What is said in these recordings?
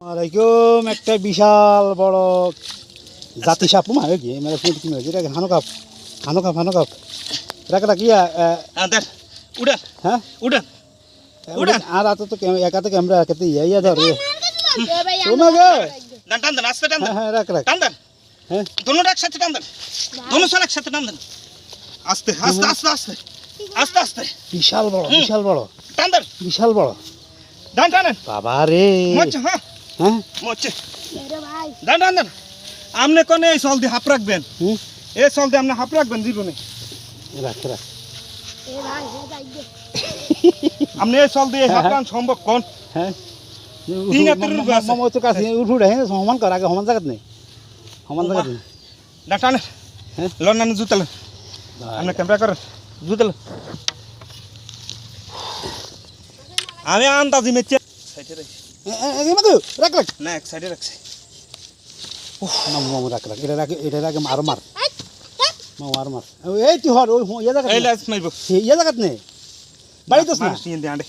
আলাইকুম একটা বিশাল বড় জাতি সাপ মারে কি মানে পুঁটি কি মারে এটা হানো কাপ রাখ রাখ ইয়া আদার উড়ান হ্যাঁ উড়ান উড়ান আর আতো তো একাতে ক্যামেরা একাতে ইয়া ধর শোনা গে টান টান আস্তে টান হ্যাঁ রাখ রাখ টান হ্যাঁ দোনোটা একসাথে টান দোনো সাল একসাথে টান আস্তে আস্তে আস্তে আস্তে আস্তে আস্তে বিশাল বড় টান বিশাল বড় টান টান বাবা রে মোচ্ছে হ্যাঁ হ্যাঁ মোচ্ছে টান টান আমনে কোনে এই সল দিয়ে হাফ রাখবেন এই সল দিয়ে আমনে হাফ রাখবেন জীবনে রাখ রাখ আমনে এই সল দিয়ে হাফ রান সম্ভব কোন হ্যাঁ তিন হাতের রূপ আছে মামা তো কাছে উঠে হ্যাঁ সমান কর আগে সমান জায়গা নেই সমান জায়গা নেই না টান লন না জুতাল আমনে ক্যামেরা করেন জুতাল আমি আন্দাজি মেচে সাইডে রাখছি রাখ রাখ না এক সাইডে রাখছি মামা রাখ রাখ এটা রাখ আরো মার মামা আরো মার এই তুই হর ওই ইয়া জায়গা এই লাইস মাইবো ইয়া জায়গা নেই বাড়ি তো না নিয়ে দে আন্ডে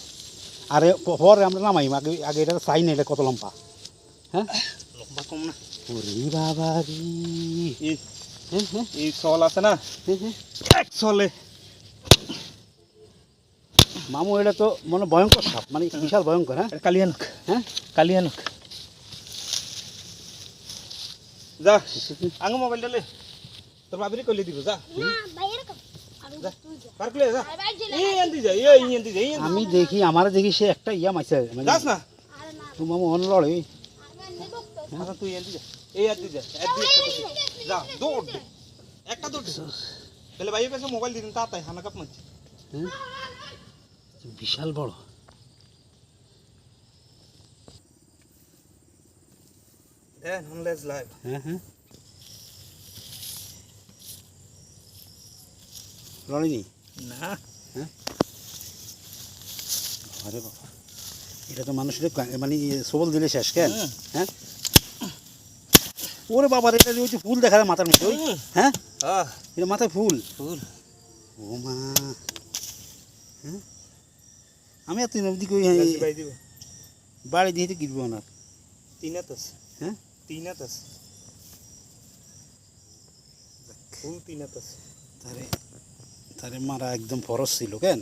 আরে পরে আমরা নামাই আগে আগে এটা চাই না এটা কত লম্বা হ্যাঁ লম্বা কম না ওরে বাবা রে এই হ্যাঁ হ্যাঁ এই সল আছে না এক সলে মামু এটা তো মানে ভয়ঙ্কর সাপ মানে বিশাল ভয়ঙ্কর হ্যাঁ কালিয়ানক হ্যাঁ কালিয়ানক যা আঙ্গ মোবাইলটা লে তোর বাবিরে কইলে দিব যা পার কইলে যা এই আনতি যা এই আনতি যা আমি দেখি আমারে দেখি সে একটা ইয়া মাইছে মানে যাস না তুই মামু অন লড়ে আচ্ছা তুই আনতি যা এই আনতি যা একদি একটা যা দৌড় দে একটা দৌড় দে তাহলে ভাইয়ের কাছে মোবাইল দিন তাতাই হানা কাপ মারছে হ্যাঁ বিশাল বড় দেন লেটস লাইভ হ্যাঁ হ্যাঁ লড়েনি না হ্যাঁ আরে বাবা এটা তো মানুষের মানে সবল দিলে শেষ কেন হ্যাঁ ওরে বাবা এটা যে ফুল দেখা যায় মাথার মধ্যে হ্যাঁ এটা মাথায় ফুল ফুল ও মা হ্যাঁ আমি আর তুই নদী কই বাড়ি দিয়ে কিনবো না তিনাত আছে হ্যাঁ তিনাত আছে ফুল তিনাত আছে তারে তারে মারা একদম ফরস ছিল কেন